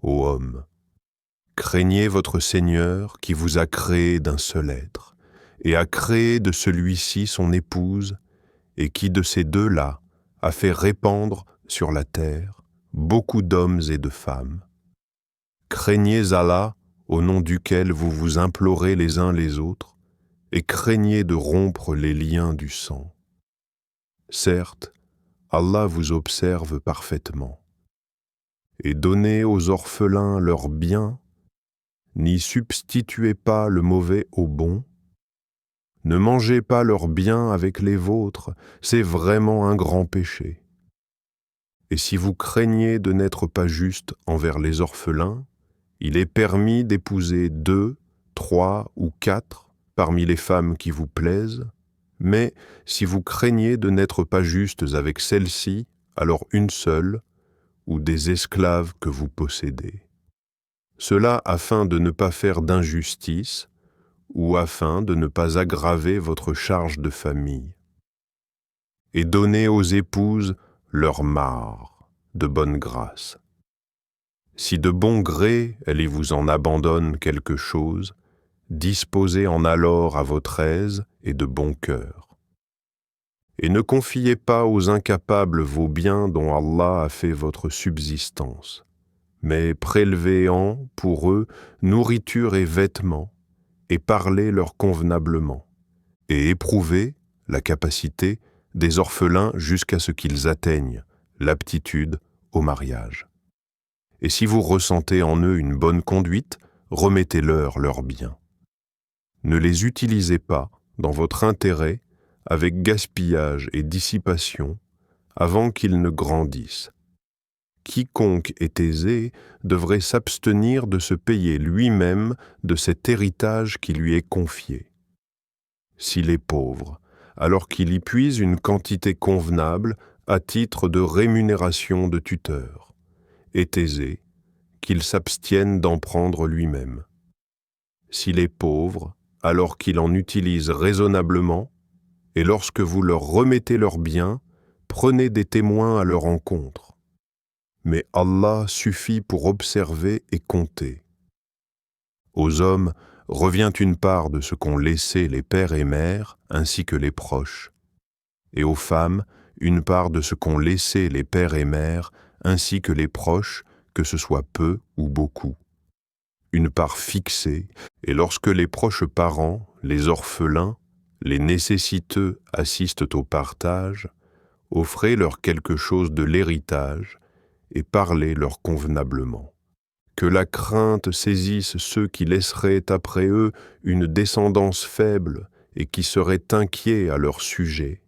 Ô homme, craignez votre Seigneur qui vous a créé d'un seul être, et a créé de celui-ci son épouse, et qui de ces deux-là a fait répandre sur la terre beaucoup d'hommes et de femmes. Craignez Allah, au nom duquel vous vous implorez les uns les autres, et craignez de rompre les liens du sang. Certes, Allah vous observe parfaitement. Et donnez aux orphelins leurs biens, n'y substituez pas le mauvais au bon, ne mangez pas leurs biens avec les vôtres, c'est vraiment un grand péché. Et si vous craignez de n'être pas juste envers les orphelins, il est permis d'épouser 2, 3 ou 4 parmi les femmes qui vous plaisent, mais si vous craignez de n'être pas justes avec celles-ci, alors une seule, ou des esclaves que vous possédez. Cela afin de ne pas faire d'injustice, ou afin de ne pas aggraver votre charge de famille. Et donnez aux épouses leur mare de bonne grâce. Si de bon gré elles vous en abandonnent quelque chose, disposez-en alors à votre aise et de bon cœur. Et ne confiez pas aux incapables vos biens dont Allah a fait votre subsistance, mais prélevez-en pour eux nourriture et vêtements, et parlez-leur convenablement, et éprouvez la capacité des orphelins jusqu'à ce qu'ils atteignent l'aptitude au mariage. Et si vous ressentez en eux une bonne conduite, remettez-leur leurs biens. Ne les utilisez pas dans votre intérêt avec gaspillage et dissipation avant qu'ils ne grandissent. Quiconque est aisé devrait s'abstenir de se payer lui-même de cet héritage qui lui est confié. S'il est pauvre, alors qu'il y puise une quantité convenable à titre de rémunération de tuteur, est aisé, qu'il s'abstienne d'en prendre lui-même. S'il est pauvre, alors qu'il en utilise raisonnablement, et lorsque vous leur remettez leurs biens, prenez des témoins à leur encontre. Mais Allah suffit pour observer et compter. Aux hommes revient une part de ce qu'ont laissé les pères et mères, ainsi que les proches, et aux femmes une part de ce qu'ont laissé les pères et mères, ainsi que les proches, que ce soit peu ou beaucoup. Une part fixée, et lorsque les proches parents, les orphelins, les nécessiteux assistent au partage, offrez-leur quelque chose de l'héritage et parlez-leur convenablement. Que la crainte saisisse ceux qui laisseraient après eux une descendance faible et qui seraient inquiets à leur sujet,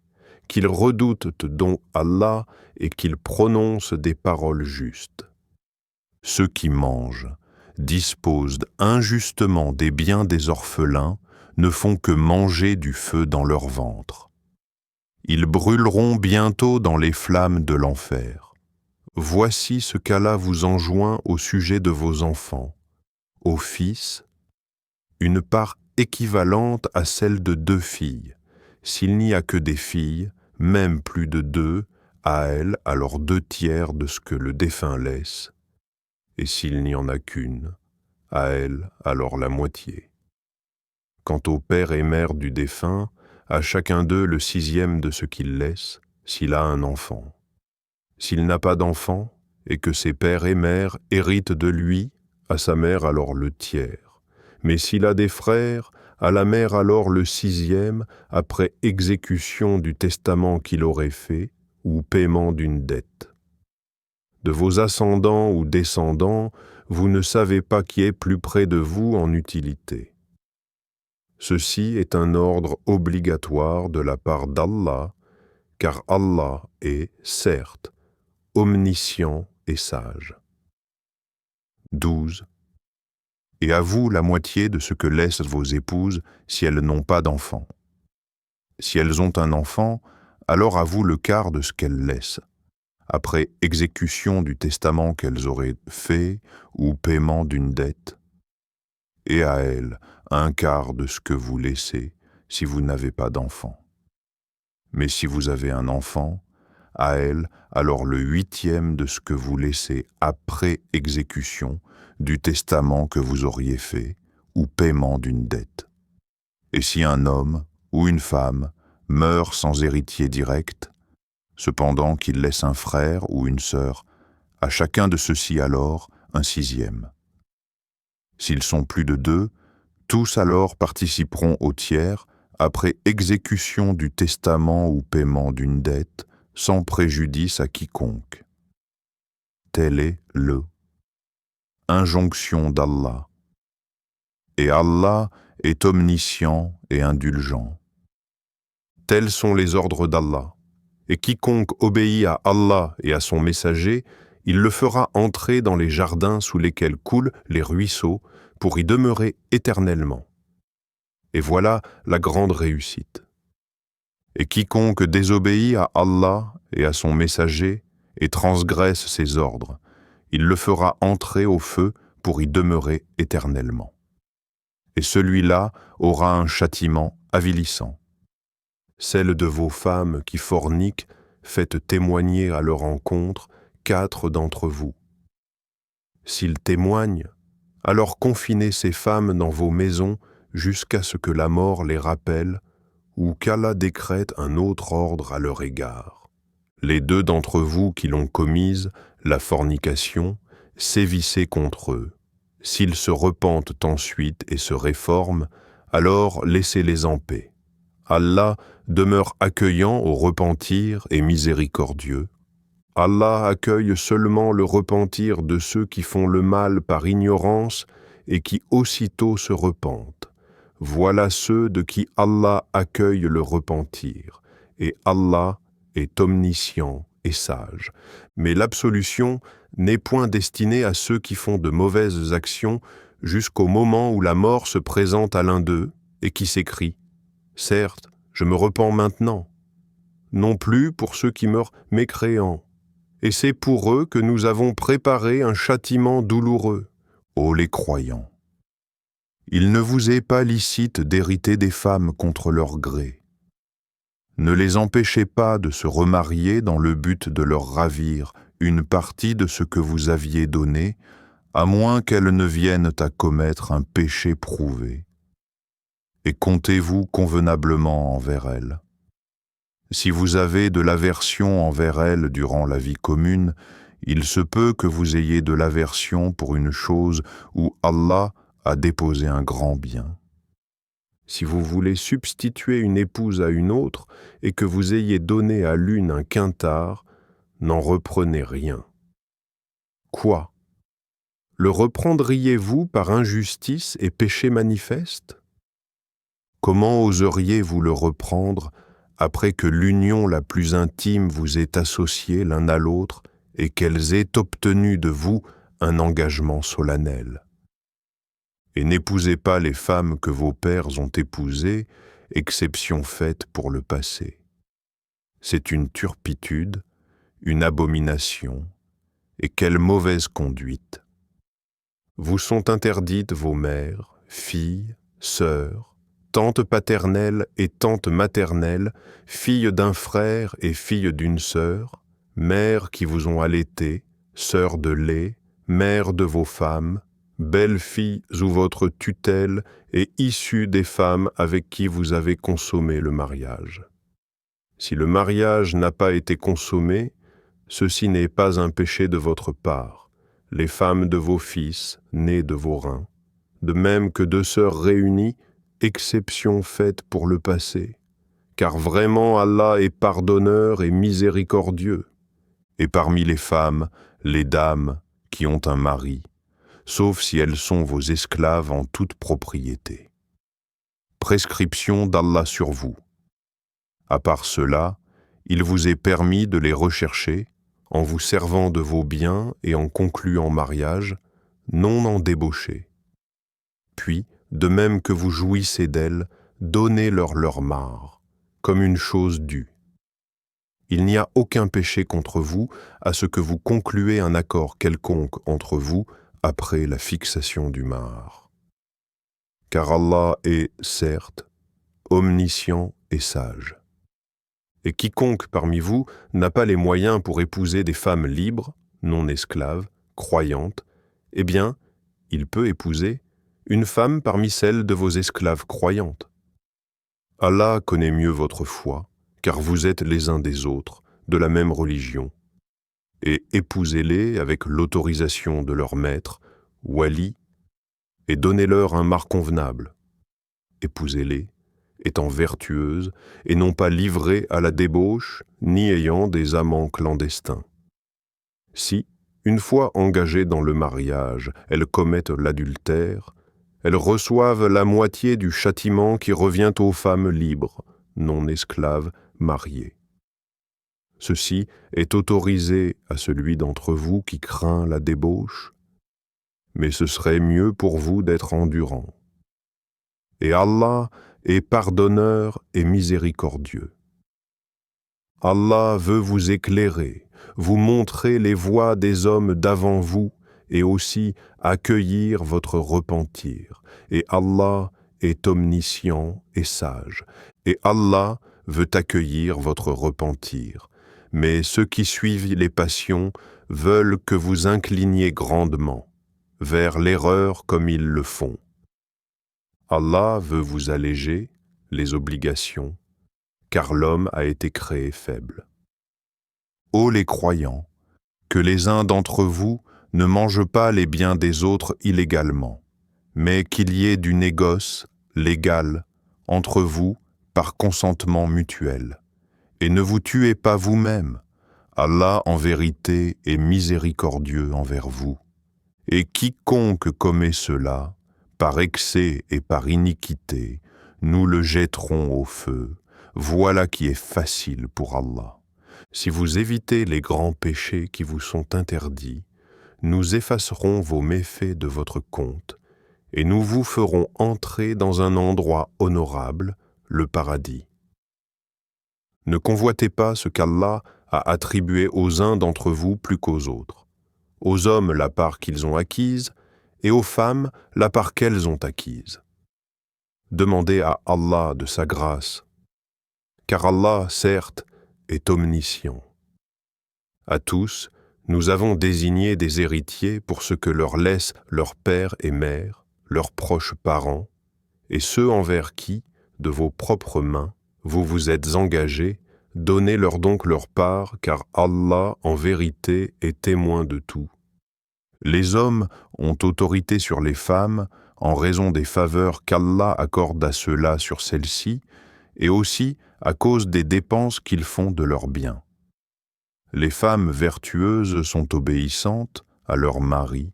qu'ils redoutent donc Allah et qu'ils prononcent des paroles justes. Ceux qui mangent, disposent injustement des biens des orphelins, ne font que manger du feu dans leur ventre. Ils brûleront bientôt dans les flammes de l'enfer. Voici ce qu'Allah vous enjoint au sujet de vos enfants. Aux fils, une part équivalente à celle de 2 filles. S'il n'y a que des filles, même plus de 2, à elles alors 2/3 de ce que le défunt laisse. Et s'il n'y en a qu'une, à elle alors la moitié. Quant au père et mère du défunt, à chacun d'eux le 6e de ce qu'il laisse, s'il a un enfant. S'il n'a pas d'enfant, et que ses pères et mères héritent de lui, à sa mère alors le 1/3. Mais s'il a des frères, à la mère alors le 6e, après exécution du testament qu'il aurait fait, ou paiement d'une dette. De vos ascendants ou descendants, vous ne savez pas qui est plus près de vous en utilité. Ceci est un ordre obligatoire de la part d'Allah, car Allah est, certes, omniscient et sage. 12. Et à vous la moitié de ce que laissent vos épouses si elles n'ont pas d'enfant. Si elles ont un enfant, alors à vous le quart de ce qu'elles laissent, après exécution du testament qu'elles auraient fait ou paiement d'une dette, et à elles un quart de ce que vous laissez si vous n'avez pas d'enfant. Mais si vous avez un enfant, à elle alors le 8e de ce que vous laissez après exécution du testament que vous auriez fait ou paiement d'une dette. Et si un homme ou une femme meurt sans héritier direct, cependant qu'il laisse un frère ou une sœur, à chacun de ceux-ci alors un 6e. S'ils sont plus de 2, tous alors participeront au tiers après exécution du testament ou paiement d'une dette, sans préjudice à quiconque. Telle est injonction d'Allah. Et Allah est omniscient et indulgent. Tels sont les ordres d'Allah. Et quiconque obéit à Allah et à son messager, il le fera entrer dans les jardins sous lesquels coulent les ruisseaux pour y demeurer éternellement. Et voilà la grande réussite. Et quiconque désobéit à Allah et à son messager et transgresse ses ordres, il le fera entrer au feu pour y demeurer éternellement. Et celui-là aura un châtiment avilissant. Celles de vos femmes qui forniquent, faites témoigner à leur encontre 4 d'entre vous. S'ils témoignent, alors confinez ces femmes dans vos maisons jusqu'à ce que la mort les rappelle ou qu'Allah décrète un autre ordre à leur égard. Les 2 d'entre vous qui l'ont commise, la fornication, sévissez contre eux. S'ils se repentent ensuite et se réforment, alors laissez-les en paix. Allah demeure accueillant au repentir et miséricordieux. Allah accueille seulement le repentir de ceux qui font le mal par ignorance et qui aussitôt se repentent. Voilà ceux de qui Allah accueille le repentir, et Allah est omniscient et sage. Mais l'absolution n'est point destinée à ceux qui font de mauvaises actions jusqu'au moment où la mort se présente à l'un d'eux et qui s'écrie « Certes, je me repens maintenant », non plus pour ceux qui meurent mécréants. Et c'est pour eux que nous avons préparé un châtiment douloureux, ô les croyants. Il ne vous est pas licite d'hériter des femmes contre leur gré. Ne les empêchez pas de se remarier dans le but de leur ravir une partie de ce que vous aviez donné, à moins qu'elles ne viennent à commettre un péché prouvé. Et comptez-vous convenablement envers elles. Si vous avez de l'aversion envers elles durant la vie commune, il se peut que vous ayez de l'aversion pour une chose où Allah a déposé un grand bien. Si vous voulez substituer une épouse à une autre et que vous ayez donné à l'une un quintard, n'en reprenez rien. Quoi? Le reprendriez-vous par injustice et péché manifeste? Comment oseriez-vous le reprendre après que l'union la plus intime vous ait associé l'un à l'autre et qu'elles aient obtenu de vous un engagement solennel? Et n'épousez pas les femmes que vos pères ont épousées, exception faite pour le passé. C'est une turpitude, une abomination, et quelle mauvaise conduite. Vous sont interdites vos mères, filles, sœurs, tantes paternelles et tantes maternelles, filles d'un frère et filles d'une sœur, mères qui vous ont allaitées, sœurs de lait, mères de vos femmes, belles-filles sous votre tutelle et issues des femmes avec qui vous avez consommé le mariage. Si le mariage n'a pas été consommé, ceci n'est pas un péché de votre part, les femmes de vos fils, nés de vos reins, de même que 2 sœurs réunies, exception faite pour le passé, car vraiment Allah est pardonneur et miséricordieux. Et parmi les femmes, les dames qui ont un mari, sauf si elles sont vos esclaves en toute propriété. Prescription d'Allah sur vous. À part cela, il vous est permis de les rechercher en vous servant de vos biens et en concluant mariage, non en débauché. Puis, de même que vous jouissez d'elles, donnez-leur leur mare, comme une chose due. Il n'y a aucun péché contre vous à ce que vous concluez un accord quelconque entre vous après la fixation du mahar. Car Allah est, certes, omniscient et sage. Et quiconque parmi vous n'a pas les moyens pour épouser des femmes libres, non esclaves, croyantes, eh bien, il peut épouser une femme parmi celles de vos esclaves croyantes. Allah connaît mieux votre foi, car vous êtes les uns des autres, de la même religion. Et épousez-les avec l'autorisation de leur maître, wali, et donnez-leur un mari convenable. Épousez-les, étant vertueuses, et non pas livrées à la débauche, ni ayant des amants clandestins. Si, une fois engagées dans le mariage, elles commettent l'adultère, elles reçoivent la moitié du châtiment qui revient aux femmes libres, non esclaves, mariées. Ceci est autorisé à celui d'entre vous qui craint la débauche, mais ce serait mieux pour vous d'être endurant. Et Allah est pardonneur et miséricordieux. Allah veut vous éclairer, vous montrer les voies des hommes d'avant vous et aussi accueillir votre repentir. Et Allah est omniscient et sage. Et Allah veut accueillir votre repentir. Mais ceux qui suivent les passions veulent que vous incliniez grandement vers l'erreur comme ils le font. Allah veut vous alléger les obligations, car l'homme a été créé faible. Ô les croyants, que les uns d'entre vous ne mangent pas les biens des autres illégalement, mais qu'il y ait du négoce légal entre vous par consentement mutuel. Et ne vous tuez pas vous-même. Allah, en vérité, est miséricordieux envers vous. Et quiconque commet cela, par excès et par iniquité, nous le jetterons au feu. Voilà qui est facile pour Allah. Si vous évitez les grands péchés qui vous sont interdits, nous effacerons vos méfaits de votre compte, et nous vous ferons entrer dans un endroit honorable, le paradis. Ne convoitez pas ce qu'Allah a attribué aux uns d'entre vous plus qu'aux autres. Aux hommes la part qu'ils ont acquise, et aux femmes la part qu'elles ont acquise. Demandez à Allah de sa grâce, car Allah, certes, est omniscient. À tous, nous avons désigné des héritiers pour ce que leur laissent leur père et mère, leurs proches parents, et ceux envers qui, de vos propres mains, vous vous êtes engagés, donnez-leur donc leur part, car Allah, en vérité, est témoin de tout. Les hommes ont autorité sur les femmes en raison des faveurs qu'Allah accorde à ceux-là sur celles-ci, et aussi à cause des dépenses qu'ils font de leurs biens. Les femmes vertueuses sont obéissantes à leur mari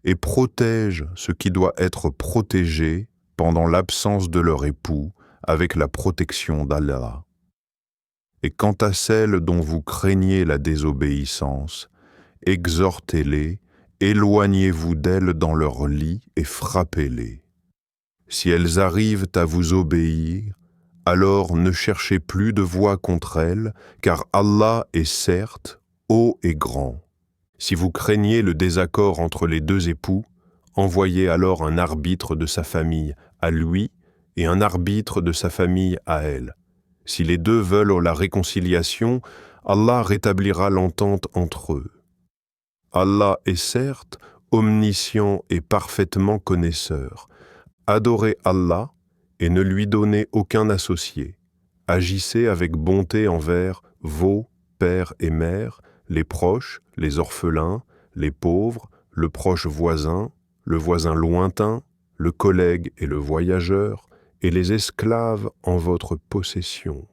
et protègent ce qui doit être protégé pendant l'absence de leur époux avec la protection d'Allah. Et quant à celles dont vous craignez la désobéissance, exhortez-les, éloignez-vous d'elles dans leur lit et frappez-les. Si elles arrivent à vous obéir, alors ne cherchez plus de voie contre elles, car Allah est certes haut et grand. Si vous craignez le désaccord entre les deux époux, envoyez alors un arbitre de sa famille à lui et un arbitre de sa famille à elle. Si les deux veulent la réconciliation, Allah rétablira l'entente entre eux. Allah est certes omniscient et parfaitement connaisseur. Adorez Allah et ne lui donnez aucun associé. Agissez avec bonté envers vos pères et mères, les proches, les orphelins, les pauvres, le proche voisin, le voisin lointain, le collègue et le voyageur, et les esclaves en votre possession.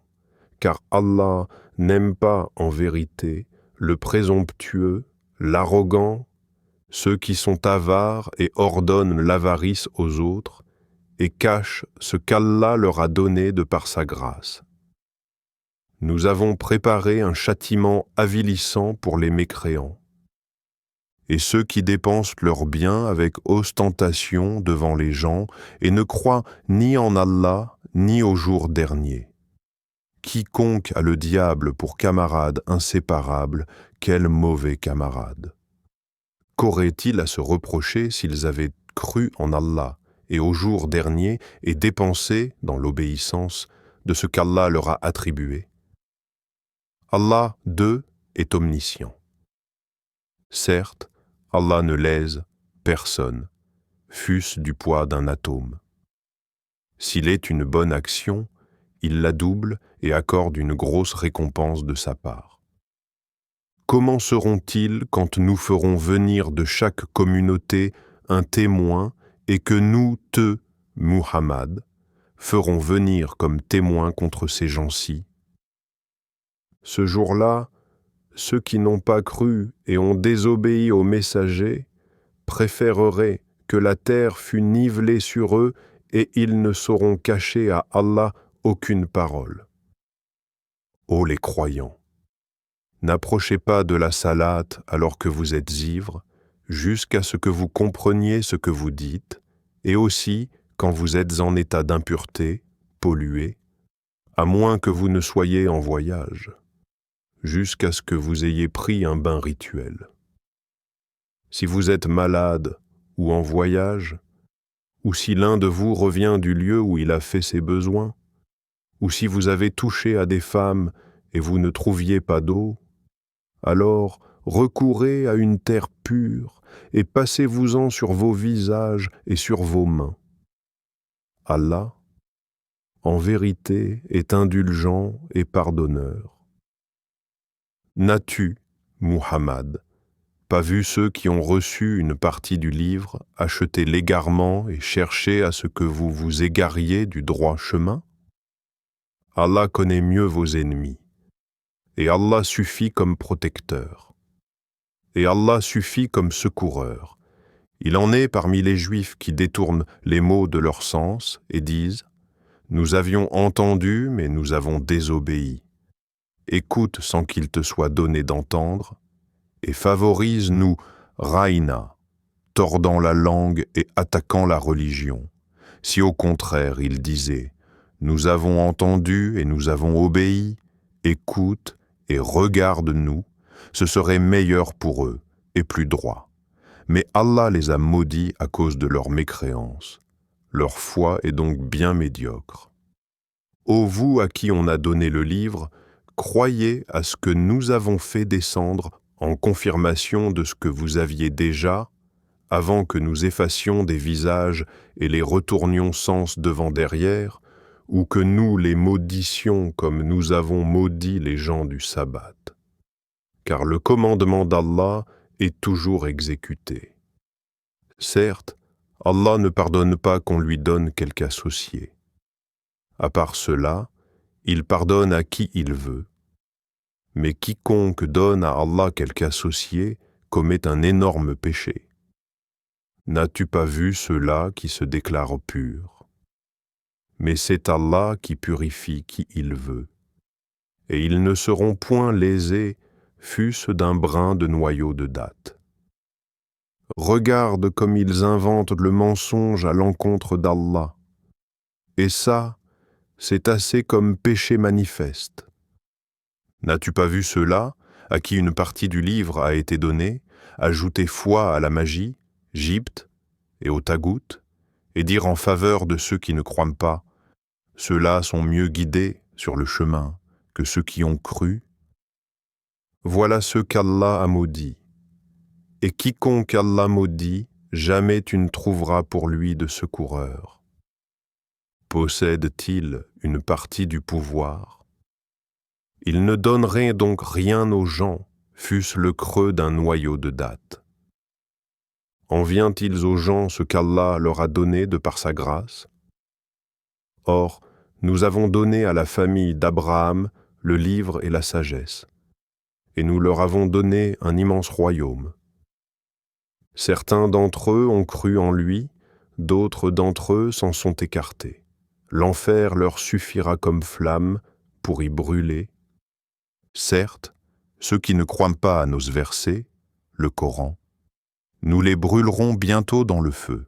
Car Allah n'aime pas en vérité le présomptueux, l'arrogant, ceux qui sont avares et ordonnent l'avarice aux autres, et cachent ce qu'Allah leur a donné de par sa grâce. Nous avons préparé un châtiment avilissant pour les mécréants. Et ceux qui dépensent leurs biens avec ostentation devant les gens et ne croient ni en Allah ni au jour dernier. Quiconque a le diable pour camarade inséparable, quel mauvais camarade. Qu'auraient-ils à se reprocher s'ils avaient cru en Allah et au jour dernier et dépensé dans l'obéissance de ce qu'Allah leur a attribué? Allah, deux, est omniscient. Certes, Allah ne lèse personne, fût-ce du poids d'un atome. S'il est une bonne action, il la double et accorde une grosse récompense de sa part. Comment seront-ils quand nous ferons venir de chaque communauté un témoin et que nous, Muhammad, ferons venir comme témoin contre ces gens-ci? Ce jour-là, ceux qui n'ont pas cru et ont désobéi aux messagers préféreraient que la terre fût nivelée sur eux et ils ne sauront cacher à Allah aucune parole. Ô les croyants, n'approchez pas de la salate alors que vous êtes ivres, jusqu'à ce que vous compreniez ce que vous dites, et aussi quand vous êtes en état d'impureté, pollué, à moins que vous ne soyez en voyage, jusqu'à ce que vous ayez pris un bain rituel. Si vous êtes malade ou en voyage, ou si l'un de vous revient du lieu où il a fait ses besoins, ou si vous avez touché à des femmes et vous ne trouviez pas d'eau, alors recourez à une terre pure et passez-vous-en sur vos visages et sur vos mains. Allah, en vérité, est indulgent et pardonneur. N'as-tu, Muhammad, pas vu ceux qui ont reçu une partie du livre acheter l'égarement et chercher à ce que vous vous égariez du droit chemin? Allah connaît mieux vos ennemis, et Allah suffit comme protecteur. Et Allah suffit comme secoureur. Il en est parmi les Juifs qui détournent les mots de leur sens et disent « Nous avions entendu, mais nous avons désobéi. Écoute sans qu'il te soit donné d'entendre, et favorise-nous, Raïna, tordant la langue et attaquant la religion. Si au contraire ils disaient « Nous avons entendu et nous avons obéi, écoute et regarde-nous », ce serait meilleur pour eux et plus droit. Mais Allah les a maudits à cause de leur mécréance. Leur foi est donc bien médiocre. Ô vous à qui on a donné le livre, croyez à ce que nous avons fait descendre en confirmation de ce que vous aviez déjà, avant que nous effacions des visages et les retournions sens devant derrière, ou que nous les maudissions comme nous avons maudit les gens du sabbat. Car le commandement d'Allah est toujours exécuté. Certes, Allah ne pardonne pas qu'on lui donne quelque associé. À part cela, il pardonne à qui il veut. Mais quiconque donne à Allah quelque associé commet un énorme péché. N'as-tu pas vu ceux-là qui se déclarent purs? Mais c'est Allah qui purifie qui il veut. Et ils ne seront point lésés, fût-ce d'un brin de noyau de date. Regarde comme ils inventent le mensonge à l'encontre d'Allah. Et ça, c'est assez comme péché manifeste. N'as-tu pas vu ceux-là, à qui une partie du livre a été donnée, ajouter foi à la magie, gypte et au tagout, et dire en faveur de ceux qui ne croient pas, ceux-là sont mieux guidés sur le chemin que ceux qui ont cru? Voilà ceux qu'Allah a maudits. Et quiconque Allah maudit, jamais tu ne trouveras pour lui de secoureur. Possède-t-il une partie du pouvoir? Il ne donnerait donc rien aux gens, fût-ce le creux d'un noyau de date. En vient-il aux gens ce qu'Allah leur a donné de par sa grâce? Or, nous avons donné à la famille d'Abraham le livre et la sagesse, et nous leur avons donné un immense royaume. Certains d'entre eux ont cru en lui, d'autres d'entre eux s'en sont écartés. L'enfer leur suffira comme flamme pour y brûler. Certes, ceux qui ne croient pas à nos versets, le Coran, nous les brûlerons bientôt dans le feu.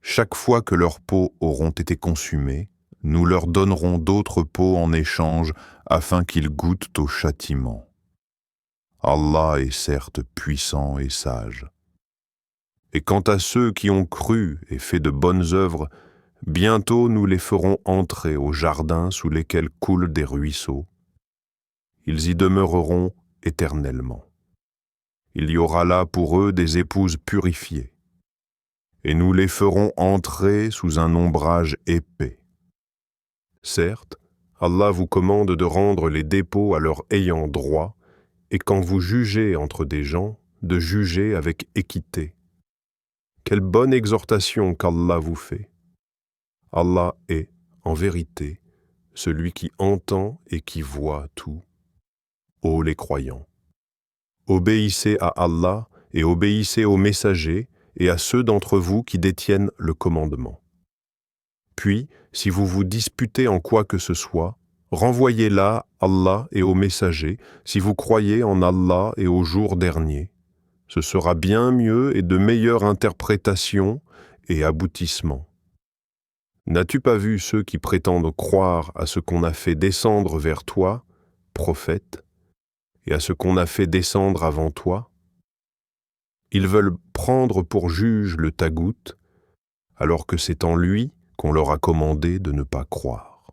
Chaque fois que leurs peaux auront été consumées, nous leur donnerons d'autres peaux en échange afin qu'ils goûtent au châtiment. Allah est certes puissant et sage. Et quant à ceux qui ont cru et fait de bonnes œuvres, bientôt nous les ferons entrer aux jardins sous lesquels coulent des ruisseaux. ils y demeureront éternellement. Il y aura là pour eux des épouses purifiées, et nous les ferons entrer sous un ombrage épais. Certes, Allah vous commande de rendre les dépôts à leurs ayants droit, et quand vous jugez entre des gens, de juger avec équité. Quelle bonne exhortation qu'Allah vous fait. Allah est, en vérité, celui qui entend et qui voit tout. Ô les croyants, obéissez à Allah et obéissez aux messagers et à ceux d'entre vous qui détiennent le commandement. Puis, si vous vous disputez en quoi que ce soit, renvoyez-la à Allah et aux messagers si vous croyez en Allah et au jour dernier. Ce sera bien mieux et de meilleure interprétation et aboutissement. N'as-tu pas vu ceux qui prétendent croire à ce qu'on a fait descendre vers toi, prophète, et à ce qu'on a fait descendre avant toi? Ils veulent prendre pour juge le tagout, alors que c'est en lui qu'on leur a commandé de ne pas croire.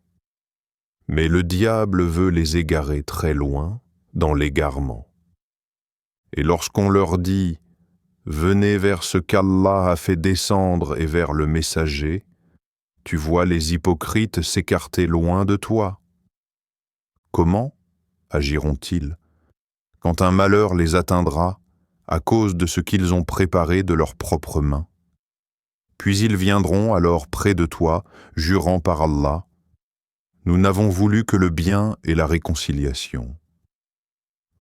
Mais le diable veut les égarer très loin, dans l'égarement. Et lorsqu'on leur dit « Venez vers ce qu'Allah a fait descendre et vers le messager », tu vois les hypocrites s'écarter loin de toi. Comment agiront-ils quand un malheur les atteindra à cause de ce qu'ils ont préparé de leurs propres mains? Puis ils viendront alors près de toi, jurant par Allah, « Nous n'avons voulu que le bien et la réconciliation. »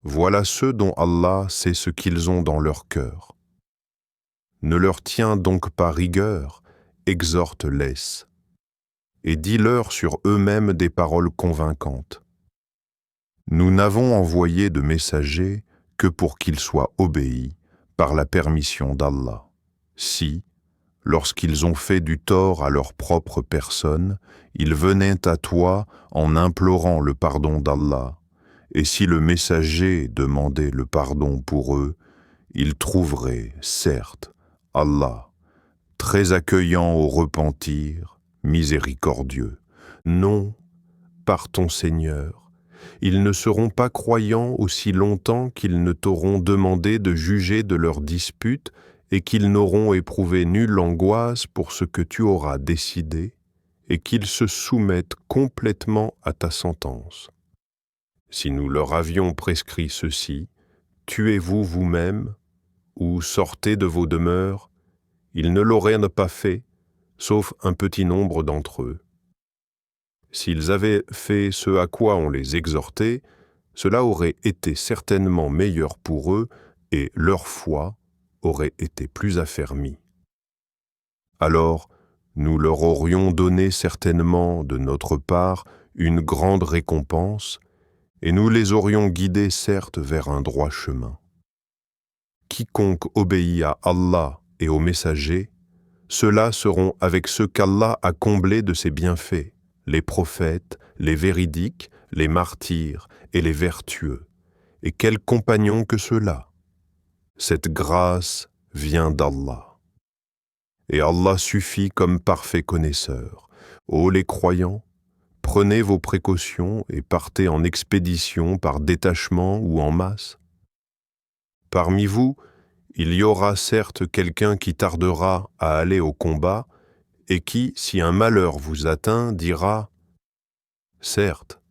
Voilà ceux dont Allah sait ce qu'ils ont dans leur cœur. Ne leur tiens donc pas rigueur, exhorte-les, et dis-leur sur eux-mêmes des paroles convaincantes. Nous n'avons envoyé de messagers que pour qu'ils soient obéis par la permission d'Allah. Si, lorsqu'ils ont fait du tort à leur propre personne, ils venaient à toi en implorant le pardon d'Allah, et si le messager demandait le pardon pour eux, ils trouveraient, certes, Allah, très accueillant au repentir, miséricordieux. Non, par ton Seigneur, ils ne seront pas croyants aussi longtemps qu'ils ne t'auront demandé de juger de leurs disputes et qu'ils n'auront éprouvé nulle angoisse pour ce que tu auras décidé et qu'ils se soumettent complètement à ta sentence. Si nous leur avions prescrit ceci, tuez-vous vous-même ou sortez de vos demeures, ils ne l'auraient pas fait, sauf un petit nombre d'entre eux. S'ils avaient fait ce à quoi on les exhortait, cela aurait été certainement meilleur pour eux et leur foi aurait été plus affermie. Alors, nous leur aurions donné certainement de notre part une grande récompense et nous les aurions guidés certes vers un droit chemin. Quiconque obéit à Allah et aux messagers, ceux-là seront avec ceux qu'Allah a comblés de ses bienfaits, les prophètes, les véridiques, les martyrs et les vertueux. Et quels compagnons que ceux-là! Cette grâce vient d'Allah. Et Allah suffit comme parfait connaisseur. Ô les croyants, prenez vos précautions et partez en expédition par détachement ou en masse. Parmi vous, il y aura certes quelqu'un qui tardera à aller au combat et qui, si un malheur vous atteint, dira « Certes,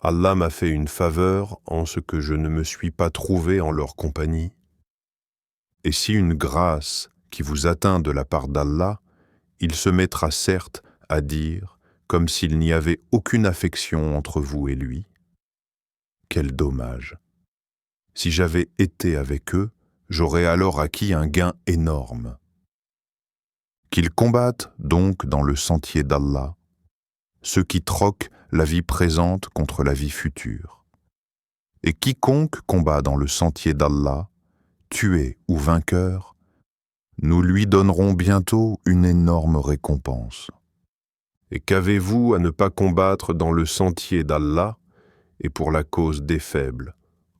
Allah m'a fait une faveur en ce que je ne me suis pas trouvé en leur compagnie. » Et si une grâce qui vous atteint de la part d'Allah, il se mettra certes à dire comme s'il n'y avait aucune affection entre vous et lui. Quel dommage! Si j'avais été avec eux, j'aurais alors acquis un gain énorme. Qu'ils combattent donc dans le sentier d'Allah, ceux qui troquent la vie présente contre la vie future. Et quiconque combat dans le sentier d'Allah, tué ou vainqueur, nous lui donnerons bientôt une énorme récompense. Et qu'avez-vous à ne pas combattre dans le sentier d'Allah et pour la cause des faibles,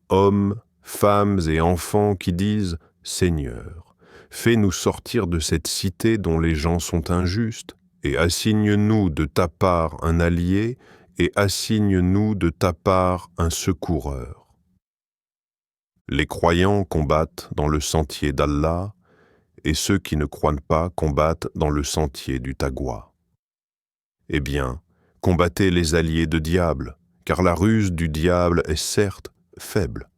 hommes, femmes et enfants qui disent « Seigneur, fais-nous sortir de cette cité dont les gens sont injustes, et assigne-nous de ta part un allié et assigne-nous de ta part un secoureur. Les croyants combattent dans le sentier d'Allah, et ceux qui ne croient pas combattent dans le sentier du Taqwa. Eh bien, combattez les alliés de diable, car la ruse du diable est certes faible.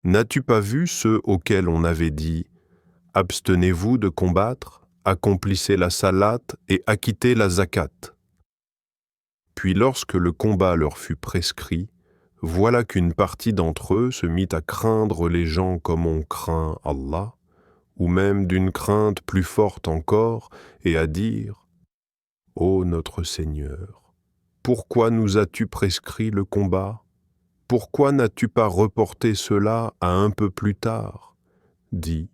N'as-tu pas vu ceux auxquels on avait dit « Abstenez-vous de combattre, accomplissez la salate et acquittez la zakat ». Puis lorsque le combat leur fut prescrit, voilà qu'une partie d'entre eux se mit à craindre les gens comme on craint Allah, ou même d'une crainte plus forte encore, et à dire « Ô notre Seigneur, pourquoi nous as-tu prescrit le combat ? Pourquoi n'as-tu pas reporté cela à un peu plus tard ? Dis,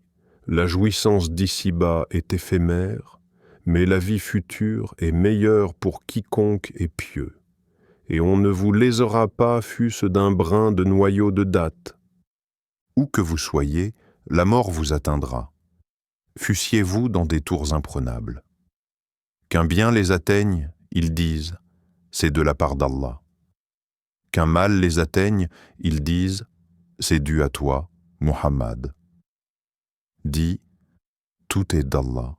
la jouissance d'ici-bas est éphémère, mais la vie future est meilleure pour quiconque est pieux. Et on ne vous lésera pas fût-ce d'un brin de noyau de date. Où que vous soyez, la mort vous atteindra. Fussiez-vous dans des tours imprenables. Qu'un bien les atteigne, ils disent, c'est de la part d'Allah. Qu'un mal les atteigne, ils disent, c'est dû à toi, Muhammad. Dis, tout est d'Allah.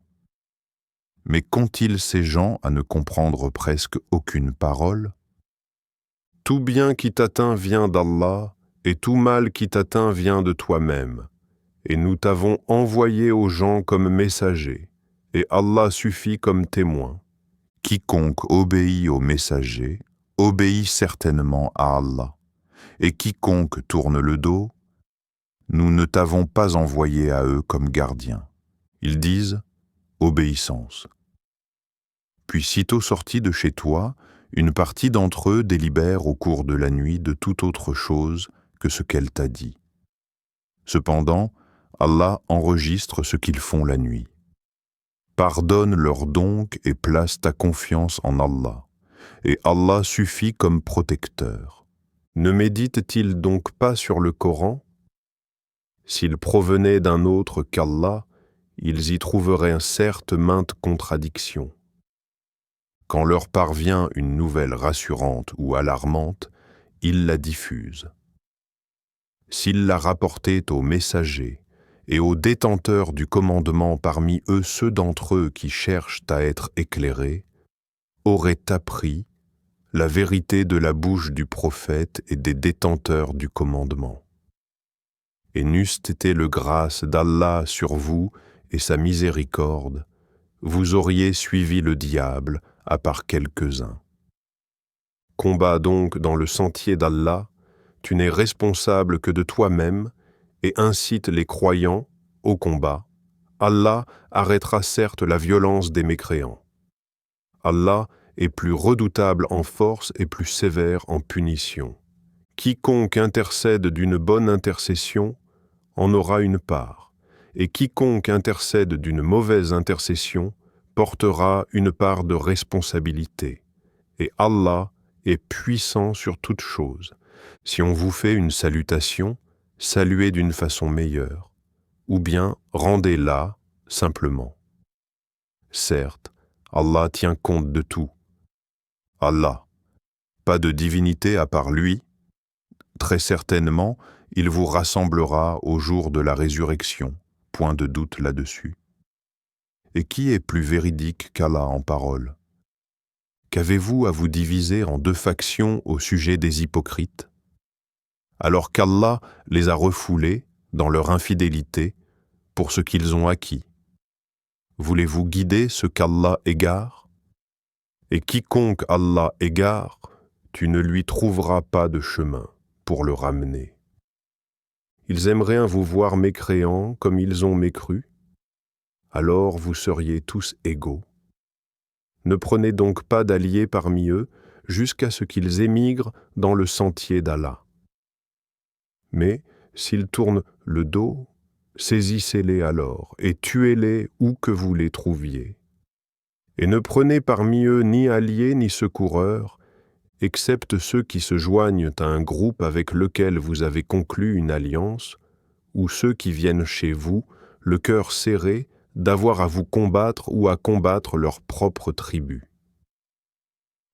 Mais qu'ont-ils ces gens à ne comprendre presque aucune parole ? Tout bien qui t'atteint vient d'Allah, et tout mal qui t'atteint vient de toi-même. Et nous t'avons envoyé aux gens comme messager, et Allah suffit comme témoin. Quiconque obéit au messager, obéit certainement à Allah. Et quiconque tourne le dos, nous ne t'avons pas envoyé à eux comme gardiens. Ils disent « obéissance ». Puis sitôt sortis de chez toi, une partie d'entre eux délibère au cours de la nuit de toute autre chose que ce qu'elle t'a dit. Cependant, Allah enregistre ce qu'ils font la nuit. Pardonne-leur donc et place ta confiance en Allah, et Allah suffit comme protecteur. Ne méditent-ils donc pas sur le Coran ? S'ils provenaient d'un autre qu'Allah, ils y trouveraient certes maintes contradictions. Quand leur parvient une nouvelle rassurante ou alarmante, ils la diffusent. S'ils la rapportaient aux messagers et aux détenteurs du commandement parmi eux ceux d'entre eux qui cherchent à être éclairés, auraient appris la vérité de la bouche du prophète et des détenteurs du commandement. Et n'eût été le grâce d'Allah sur vous et sa miséricorde, vous auriez suivi le diable à part quelques-uns. Combats donc dans le sentier d'Allah, tu n'es responsable que de toi-même et incite les croyants au combat. Allah arrêtera certes la violence des mécréants. Allah est plus redoutable en force et plus sévère en punition. Quiconque intercède d'une bonne intercession en aura une part, et quiconque intercède d'une mauvaise intercession portera une part de responsabilité. Et Allah est puissant sur toute chose. Si on vous fait une salutation, saluez d'une façon meilleure, ou bien rendez-la simplement. Certes, Allah tient compte de tout. Allah, pas de divinité à part lui. Très certainement, il vous rassemblera au jour de la résurrection, point de doute là-dessus. Et qui est plus véridique qu'Allah en parole ? Qu'avez-vous à vous diviser en deux factions au sujet des hypocrites ? Alors qu'Allah les a refoulés dans leur infidélité pour ce qu'ils ont acquis. Voulez-vous guider ce qu'Allah égare ? Et quiconque Allah égare, tu ne lui trouveras pas de chemin pour le ramener. Ils aimeraient vous voir mécréants comme ils ont mécru, alors vous seriez tous égaux. Ne prenez donc pas d'alliés parmi eux jusqu'à ce qu'ils émigrent dans le sentier d'Allah. Mais s'ils tournent le dos, saisissez-les alors et tuez-les où que vous les trouviez. Et ne prenez parmi eux ni alliés ni secoureurs, excepte ceux qui se joignent à un groupe avec lequel vous avez conclu une alliance, ou ceux qui viennent chez vous, le cœur serré, d'avoir à vous combattre ou à combattre leur propre tribu.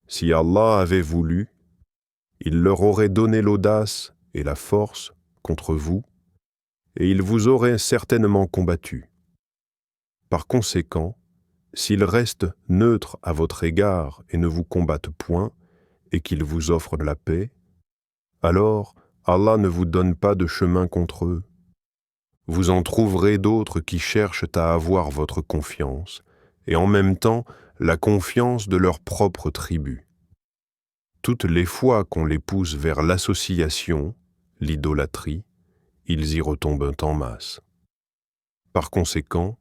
Si Allah avait voulu, il leur aurait donné l'audace et la force contre vous, et il vous aurait certainement combattu. Par conséquent, s'ils restent neutres à votre égard et ne vous combattent point, et qu'ils vous offrent la paix, alors Allah ne vous donne pas de chemin contre eux. Vous en trouverez d'autres qui cherchent à avoir votre confiance, et en même temps la confiance de leur propre tribu. Toutes les fois qu'on les pousse vers l'association, l'idolâtrie, ils y retombent en masse. Par conséquent,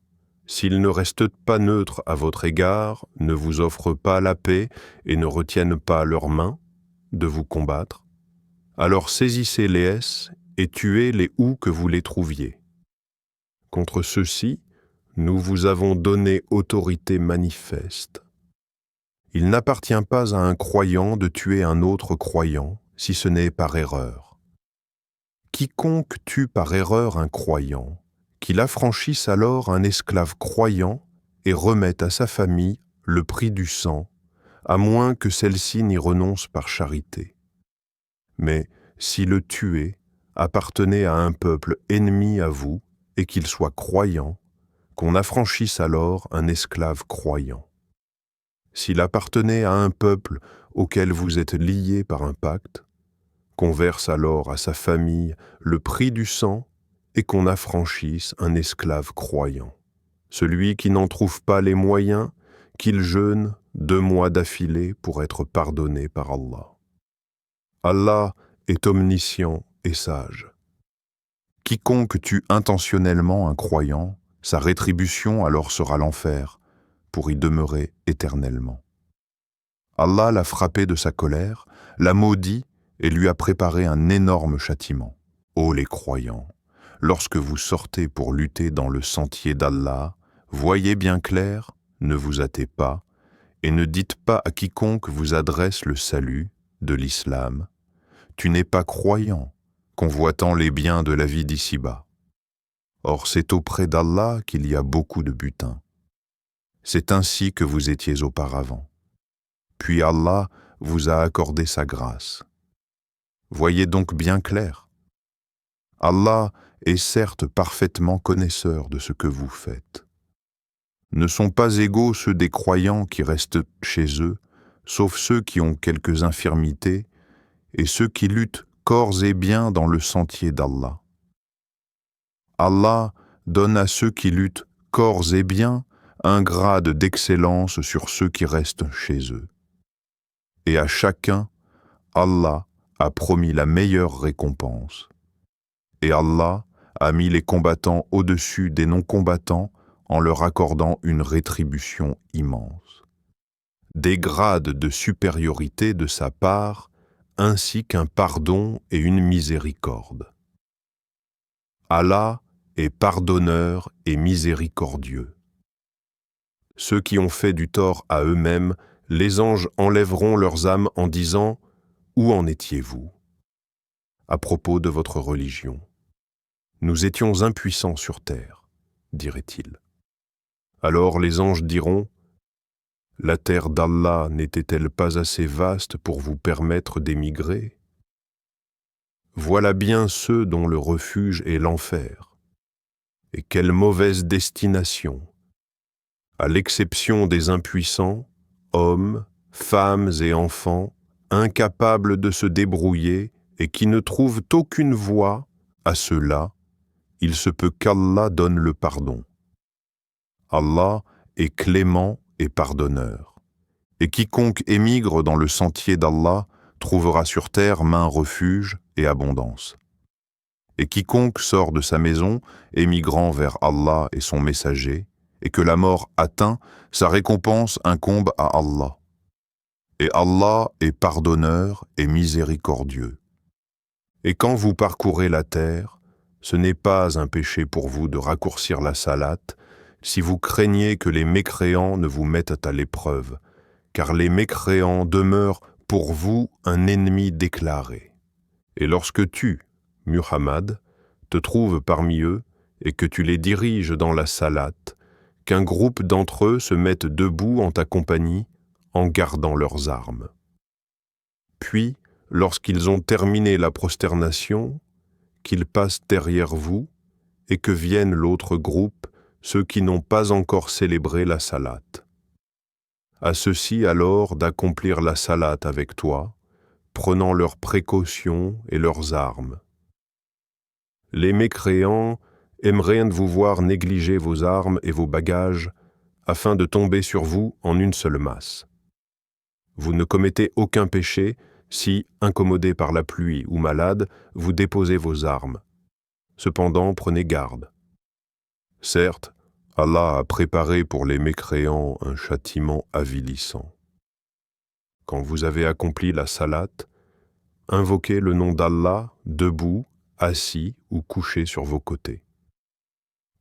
s'ils ne restent pas neutres à votre égard, ne vous offrent pas la paix et ne retiennent pas leurs mains de vous combattre, alors saisissez les et tuez les où que vous les trouviez. Contre ceux-ci, nous vous avons donné autorité manifeste. Il n'appartient pas à un croyant de tuer un autre croyant, si ce n'est par erreur. Quiconque tue par erreur un croyant, qu'il affranchisse alors un esclave croyant et remette à sa famille le prix du sang, à moins que celle-ci n'y renonce par charité. Mais si le tué appartenait à un peuple ennemi à vous et qu'il soit croyant, qu'on affranchisse alors un esclave croyant. S'il appartenait à un peuple auquel vous êtes liés par un pacte, qu'on verse alors à sa famille le prix du sang et qu'on affranchisse un esclave croyant. Celui qui n'en trouve pas les moyens, qu'il jeûne 2 mois d'affilée pour être pardonné par Allah. Allah est omniscient et sage. Quiconque tue intentionnellement un croyant, sa rétribution alors sera l'enfer, pour y demeurer éternellement. Allah l'a frappé de sa colère, l'a maudit et lui a préparé un énorme châtiment. Ô les croyants, lorsque vous sortez pour lutter dans le sentier d'Allah, voyez bien clair, ne vous hâtez pas, et ne dites pas à quiconque vous adresse le salut de l'islam, « Tu n'es pas croyant, convoitant les biens de la vie d'ici-bas. » Or c'est auprès d'Allah qu'il y a beaucoup de butin. C'est ainsi que vous étiez auparavant. Puis Allah vous a accordé sa grâce. Voyez donc bien clair. Allah est certes parfaitement connaisseur de ce que vous faites. Ne sont pas égaux ceux des croyants qui restent chez eux, sauf ceux qui ont quelques infirmités, et ceux qui luttent corps et biens dans le sentier d'Allah. Allah donne à ceux qui luttent corps et biens un grade d'excellence sur ceux qui restent chez eux. Et à chacun, Allah a promis la meilleure récompense. Et Allah a mis les combattants au-dessus des non-combattants en leur accordant une rétribution immense. Des grades de supériorité de sa part, ainsi qu'un pardon et une miséricorde. Allah est pardonneur et miséricordieux. Ceux qui ont fait du tort à eux-mêmes, les anges enlèveront leurs âmes en disant « Où en étiez-vous » à propos de votre religion. Nous étions impuissants sur terre, dirait-il. Alors les anges diront « La terre d'Allah n'était-elle pas assez vaste pour vous permettre d'émigrer ? Voilà bien ceux dont le refuge est l'enfer. Et quelle mauvaise destination! À l'exception des impuissants, hommes, femmes et enfants, incapables de se débrouiller et qui ne trouvent aucune voie, à ceux-là, il se peut qu'Allah donne le pardon. Allah est clément et pardonneur. Et quiconque émigre dans le sentier d'Allah trouvera sur terre maint refuge et abondance. Et quiconque sort de sa maison, émigrant vers Allah et son messager, et que la mort atteint, sa récompense incombe à Allah. Et Allah est pardonneur et miséricordieux. Et quand vous parcourez la terre, ce n'est pas un péché pour vous de raccourcir la salate, si vous craignez que les mécréants ne vous mettent à l'épreuve, car les mécréants demeurent pour vous un ennemi déclaré. Et lorsque tu, Muhammad, te trouves parmi eux et que tu les diriges dans la salate, qu'un groupe d'entre eux se mette debout en ta compagnie en gardant leurs armes. Puis, lorsqu'ils ont terminé la prosternation, qu'ils passent derrière vous et que viennent l'autre groupe, ceux qui n'ont pas encore célébré la salate. À ceux-ci alors d'accomplir la salate avec toi, prenant leurs précautions et leurs armes. Les mécréants aimeraient vous voir négliger vos armes et vos bagages afin de tomber sur vous en une seule masse. Vous ne commettez aucun péché si, incommodé par la pluie ou malade, vous déposez vos armes. Cependant, prenez garde. Certes, Allah a préparé pour les mécréants un châtiment avilissant. Quand vous avez accompli la salate, invoquez le nom d'Allah debout, assis ou couché sur vos côtés.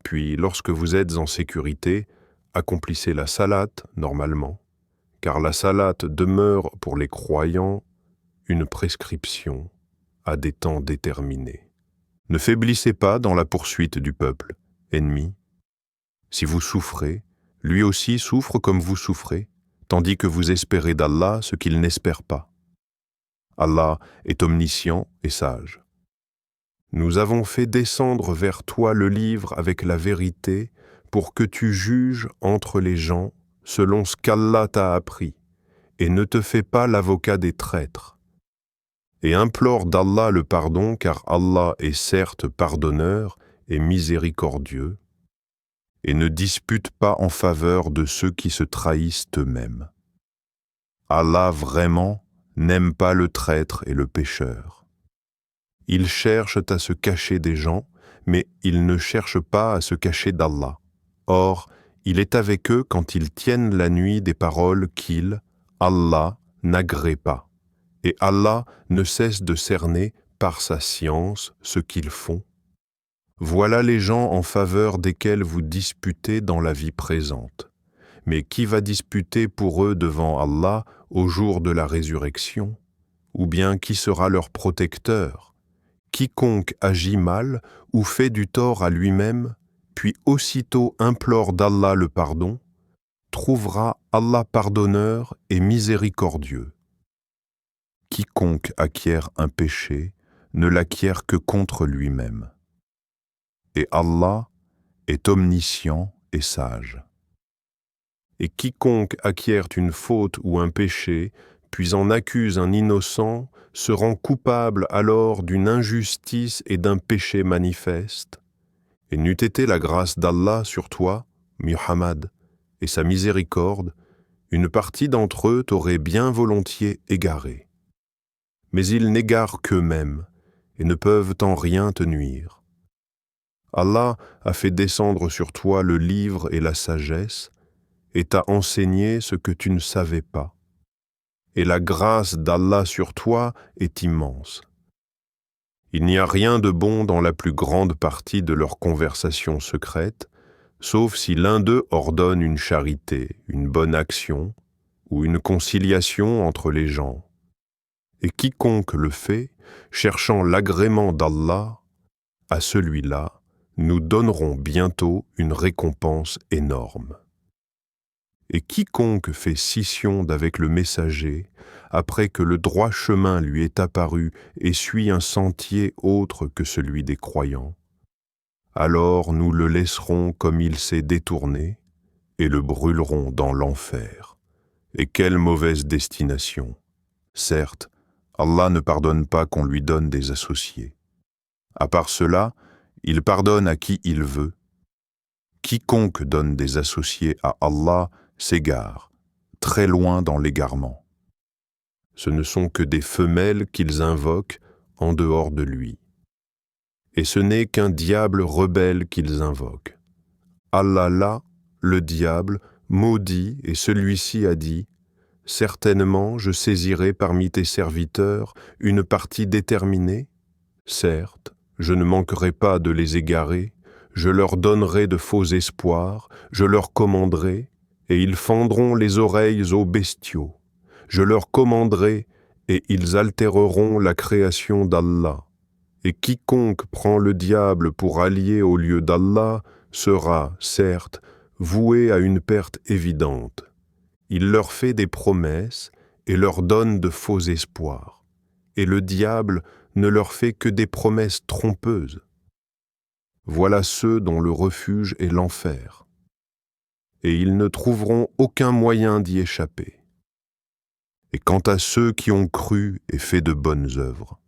Puis, lorsque vous êtes en sécurité, accomplissez la salate normalement, car la salate demeure pour les croyants une prescription à des temps déterminés. Ne faiblissez pas dans la poursuite du peuple, ennemi. Si vous souffrez, lui aussi souffre comme vous souffrez, tandis que vous espérez d'Allah ce qu'il n'espère pas. Allah est omniscient et sage. Nous avons fait descendre vers toi le livre avec la vérité pour que tu juges entre les gens selon ce qu'Allah t'a appris, et ne te fais pas l'avocat des traîtres. Et implore d'Allah le pardon, car Allah est certes pardonneur et miséricordieux, et ne dispute pas en faveur de ceux qui se trahissent eux-mêmes. Allah vraiment n'aime pas le traître et le pécheur. Ils cherchent à se cacher des gens, mais ils ne cherchent pas à se cacher d'Allah. Or, il est avec eux quand ils tiennent la nuit des paroles qu'il, Allah, n'agrée pas. Et Allah ne cesse de cerner par sa science ce qu'ils font. Voilà les gens en faveur desquels vous disputez dans la vie présente. Mais qui va disputer pour eux devant Allah au jour de la résurrection? Ou bien qui sera leur protecteur? Quiconque agit mal ou fait du tort à lui-même, puis aussitôt implore d'Allah le pardon, trouvera Allah pardonneur et miséricordieux. Quiconque acquiert un péché ne l'acquiert que contre lui-même. Et Allah est omniscient et sage. Et quiconque acquiert une faute ou un péché, puis en accuse un innocent, se rend coupable alors d'une injustice et d'un péché manifeste. Et n'eût été la grâce d'Allah sur toi, Muhammad, et sa miséricorde, une partie d'entre eux t'aurait bien volontiers égaré. Mais ils n'égarent qu'eux-mêmes, et ne peuvent en rien te nuire. Allah a fait descendre sur toi le livre et la sagesse, et t'a enseigné ce que tu ne savais pas. Et la grâce d'Allah sur toi est immense. Il n'y a rien de bon dans la plus grande partie de leurs conversations secrètes, sauf si l'un d'eux ordonne une charité, une bonne action, ou une conciliation entre les gens. Et quiconque le fait, cherchant l'agrément d'Allah, à celui-là, nous donnerons bientôt une récompense énorme. Et quiconque fait scission d'avec le messager, après que le droit chemin lui est apparu et suit un sentier autre que celui des croyants, alors nous le laisserons comme il s'est détourné et le brûlerons dans l'enfer. Et quelle mauvaise destination! Certes, Allah ne pardonne pas qu'on lui donne des associés. À part cela, il pardonne à qui il veut. Quiconque donne des associés à Allah s'égare, très loin dans l'égarement. Ce ne sont que des femelles qu'ils invoquent en dehors de lui. Et ce n'est qu'un diable rebelle qu'ils invoquent. Allah là, le diable, maudit, et celui-ci a dit « Certainement, je saisirai parmi tes serviteurs une partie déterminée. Certes, je ne manquerai pas de les égarer, je leur donnerai de faux espoirs, je leur commanderai, et ils fendront les oreilles aux bestiaux. Je leur commanderai, et ils altéreront la création d'Allah. Et quiconque prend le diable pour allié au lieu d'Allah sera, certes, voué à une perte évidente. Il leur fait des promesses, et leur donne de faux espoirs, et le diable ne leur fait que des promesses trompeuses. Voilà ceux dont le refuge est l'enfer, et ils ne trouveront aucun moyen d'y échapper. Et quant à ceux qui ont cru et fait de bonnes œuvres,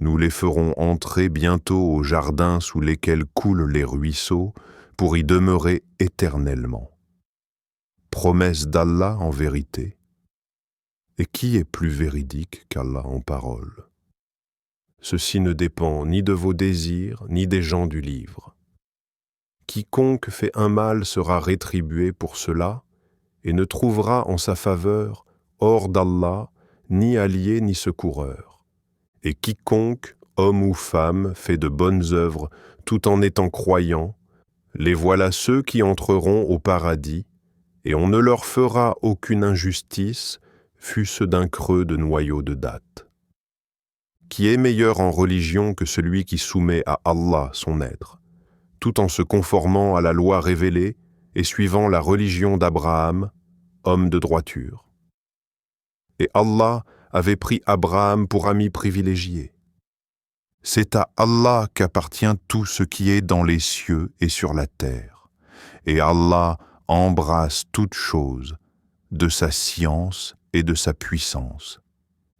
nous les ferons entrer bientôt au jardin sous lesquels coulent les ruisseaux pour y demeurer éternellement. Promesse d'Allah en vérité. Et qui est plus véridique qu'Allah en parole? Ceci ne dépend ni de vos désirs, ni des gens du livre. Quiconque fait un mal sera rétribué pour cela et ne trouvera en sa faveur, hors d'Allah, ni allié ni secoureur. Et quiconque, homme ou femme, fait de bonnes œuvres tout en étant croyant, les voilà ceux qui entreront au paradis, et on ne leur fera aucune injustice, fût-ce d'un creux de noyau de dattes. Qui est meilleur en religion que celui qui soumet à Allah son être, tout en se conformant à la loi révélée et suivant la religion d'Abraham, homme de droiture. Et Allah avait pris Abraham pour ami privilégié. C'est à Allah qu'appartient tout ce qui est dans les cieux et sur la terre, et Allah embrasse toute chose de sa science et de sa puissance.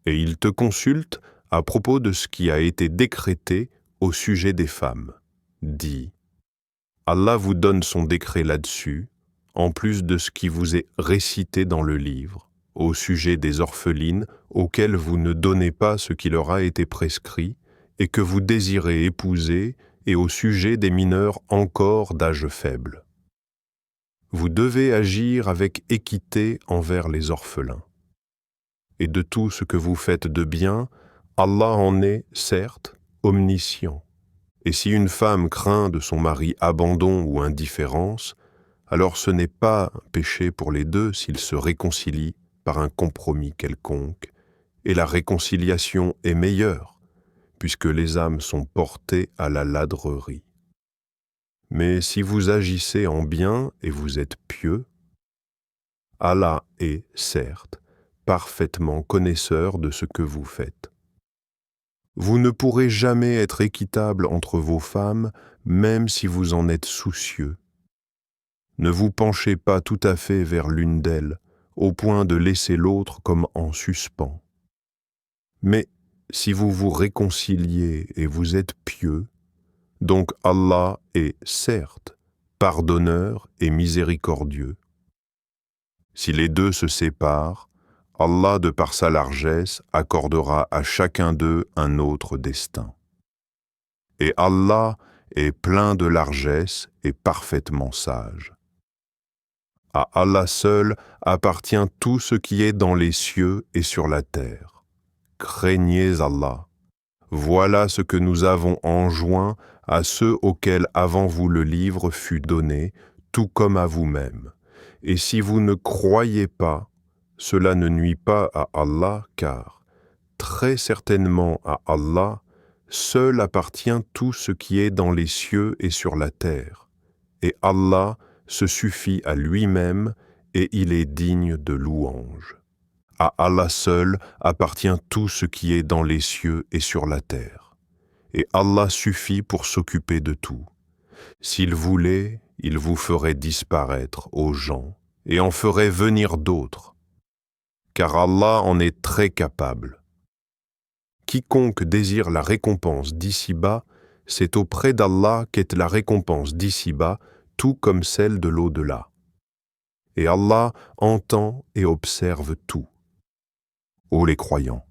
Et il te consulte à propos de ce qui a été décrété au sujet des femmes. Dis, Allah vous donne son décret là-dessus, en plus de ce qui vous est récité dans le livre, au sujet des orphelines auxquelles vous ne donnez pas ce qui leur a été prescrit et que vous désirez épouser, et au sujet des mineurs encore d'âge faible. Vous devez agir avec équité envers les orphelins. Et de tout ce que vous faites de bien, Allah en est, certes, omniscient. Et si une femme craint de son mari abandon ou indifférence, alors ce n'est pas un péché pour les deux s'ils se réconcilient par un compromis quelconque, et la réconciliation est meilleure, puisque les âmes sont portées à la ladrerie. Mais si vous agissez en bien et vous êtes pieux, Allah est, certes, parfaitement connaisseur de ce que vous faites. Vous ne pourrez jamais être équitable entre vos femmes, même si vous en êtes soucieux. Ne vous penchez pas tout à fait vers l'une d'elles, au point de laisser l'autre comme en suspens. Mais si vous vous réconciliez et vous êtes pieux, donc Allah est, certes, pardonneur et miséricordieux. Si les deux se séparent, Allah, de par sa largesse, accordera à chacun d'eux un autre destin. Et Allah est plein de largesse et parfaitement sage. À Allah seul appartient tout ce qui est dans les cieux et sur la terre. Craignez Allah. Voilà ce que nous avons enjoint à ceux auxquels avant vous le livre fut donné, tout comme à vous-même. Et si vous ne croyez pas, cela ne nuit pas à Allah, car, très certainement à Allah, seul appartient tout ce qui est dans les cieux et sur la terre. Et Allah se suffit à lui-même et il est digne de louange. À Allah seul appartient tout ce qui est dans les cieux et sur la terre. Et Allah suffit pour s'occuper de tout. S'il voulait, il vous ferait disparaître aux gens et en ferait venir d'autres. Car Allah en est très capable. Quiconque désire la récompense d'ici-bas, c'est auprès d'Allah qu'est la récompense d'ici-bas, tout comme celle de l'au-delà. Et Allah entend et observe tout. Ô les croyants,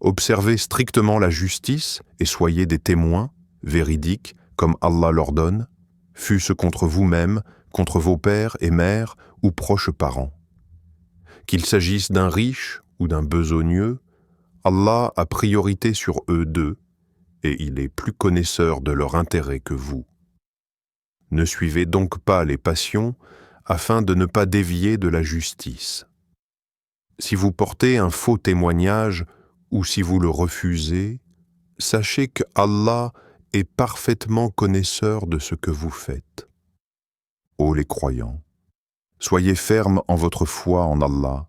observez strictement la justice et soyez des témoins, véridiques, comme Allah l'ordonne, fût-ce contre vous-même, contre vos pères et mères ou proches parents. Qu'il s'agisse d'un riche ou d'un besogneux, Allah a priorité sur eux deux, et il est plus connaisseur de leur intérêt que vous. Ne suivez donc pas les passions, afin de ne pas dévier de la justice. Si vous portez un faux témoignage, ou si vous le refusez, sachez que Allah est parfaitement connaisseur de ce que vous faites. Ô les croyants, soyez fermes en votre foi en Allah,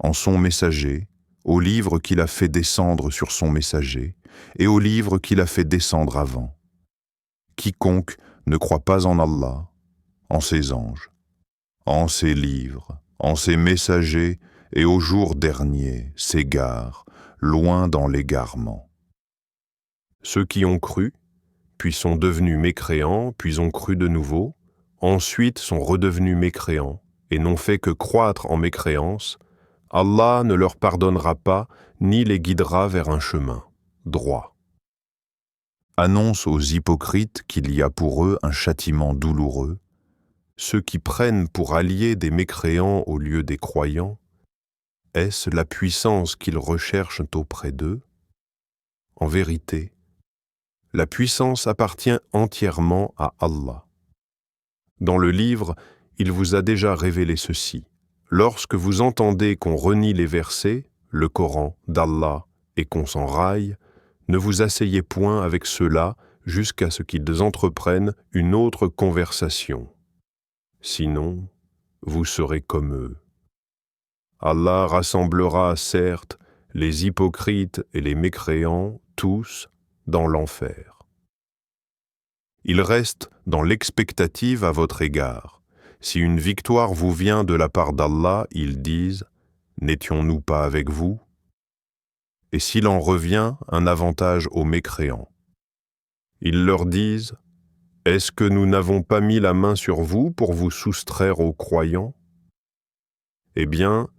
en son messager, au livre qu'il a fait descendre sur son messager, et au livre qu'il a fait descendre avant. Quiconque ne croit pas en Allah, en ses anges, en ses livres, en ses messagers, et au jour dernier s'égare, loin dans l'égarement. Ceux qui ont cru, puis sont devenus mécréants, puis ont cru de nouveau, ensuite sont redevenus mécréants, et n'ont fait que croître en mécréance, Allah ne leur pardonnera pas, ni les guidera vers un chemin droit. Annonce aux hypocrites qu'il y a pour eux un châtiment douloureux, ceux qui prennent pour alliés des mécréants au lieu des croyants, est-ce la puissance qu'ils recherchent auprès d'eux? En vérité, la puissance appartient entièrement à Allah. Dans le livre, il vous a déjà révélé ceci. Lorsque vous entendez qu'on renie les versets, le Coran d'Allah, et qu'on s'en raille, ne vous asseyez point avec ceux-là jusqu'à ce qu'ils entreprennent une autre conversation. Sinon, vous serez comme eux. Allah rassemblera, certes, les hypocrites et les mécréants, tous, dans l'enfer. Il reste dans l'expectative à votre égard. Si une victoire vous vient de la part d'Allah, ils disent « N'étions-nous pas avec vous ?» Et s'il en revient un avantage aux mécréants, ils leur disent « Est-ce que nous n'avons pas mis la main sur vous pour vous soustraire aux croyants ?» Eh bien,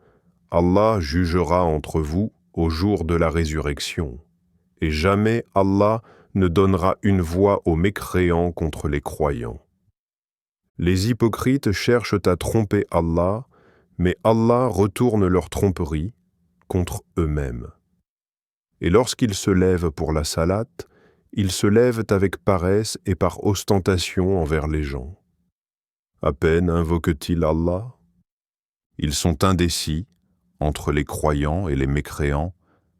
Allah jugera entre vous au jour de la résurrection, et jamais Allah ne donnera une voix aux mécréants contre les croyants. Les hypocrites cherchent à tromper Allah, mais Allah retourne leur tromperie contre eux-mêmes. Et lorsqu'ils se lèvent pour la salate, ils se lèvent avec paresse et par ostentation envers les gens. À peine invoquent-ils Allah. Ils sont indécis entre les croyants et les mécréants,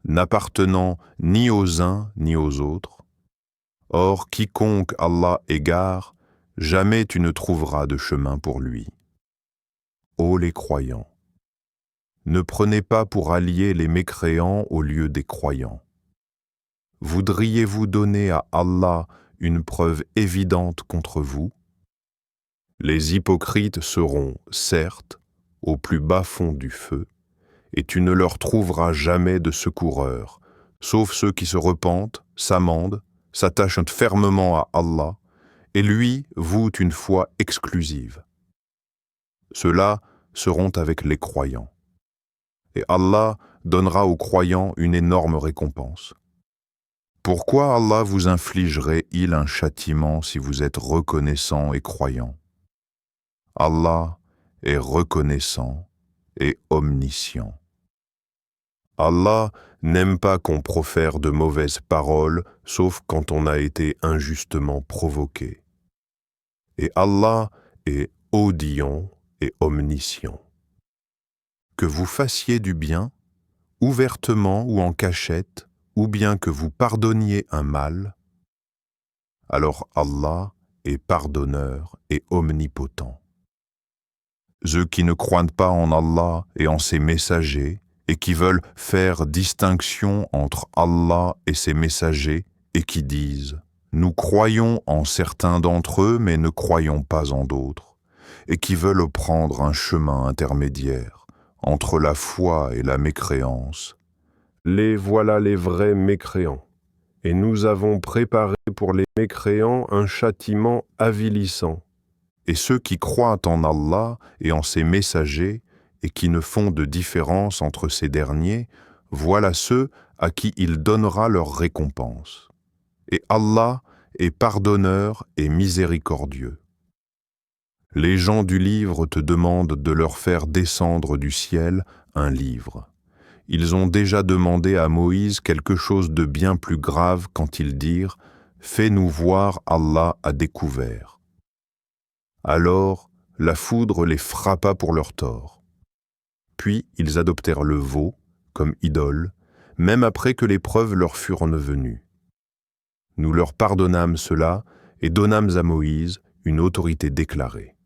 n'appartenant ni aux uns ni aux autres. Or, quiconque Allah égare, jamais tu ne trouveras de chemin pour lui. Ô les croyants, ne prenez pas pour alliés les mécréants au lieu des croyants. Voudriez-vous donner à Allah une preuve évidente contre vous? Les hypocrites seront, certes, au plus bas fond du feu, et tu ne leur trouveras jamais de secoureurs, sauf ceux qui se repentent, s'amendent, s'attachent fermement à Allah, et lui vouent une foi exclusive. Ceux-là seront avec les croyants. Et Allah donnera aux croyants une énorme récompense. Pourquoi Allah vous infligerait-il un châtiment si vous êtes reconnaissant et croyant? Allah est reconnaissant et omniscient. Allah n'aime pas qu'on profère de mauvaises paroles, sauf quand on a été injustement provoqué. Et Allah est audient et omniscient. Que vous fassiez du bien, ouvertement ou en cachette, ou bien que vous pardonniez un mal, alors Allah est pardonneur et omnipotent. Ceux qui ne croient pas en Allah et en ses messagers, et qui veulent faire distinction entre Allah et ses messagers, et qui disent « Nous croyons en certains d'entre eux, mais ne croyons pas en d'autres », et qui veulent prendre un chemin intermédiaire entre la foi et la mécréance. Les voilà les vrais mécréants, et nous avons préparé pour les mécréants un châtiment avilissant. Et ceux qui croient en Allah et en ses messagers, et qui ne font de différence entre ces derniers, voilà ceux à qui il donnera leur récompense. Et Allah est pardonneur et miséricordieux. Les gens du livre te demandent de leur faire descendre du ciel un livre. Ils ont déjà demandé à Moïse quelque chose de bien plus grave quand ils dirent « Fais-nous voir Allah à découvert ». Alors, la foudre les frappa pour leur tort. Puis ils adoptèrent le veau comme idole, même après que les preuves leur furent venues. Nous leur pardonnâmes cela et donnâmes à Moïse une autorité déclarée.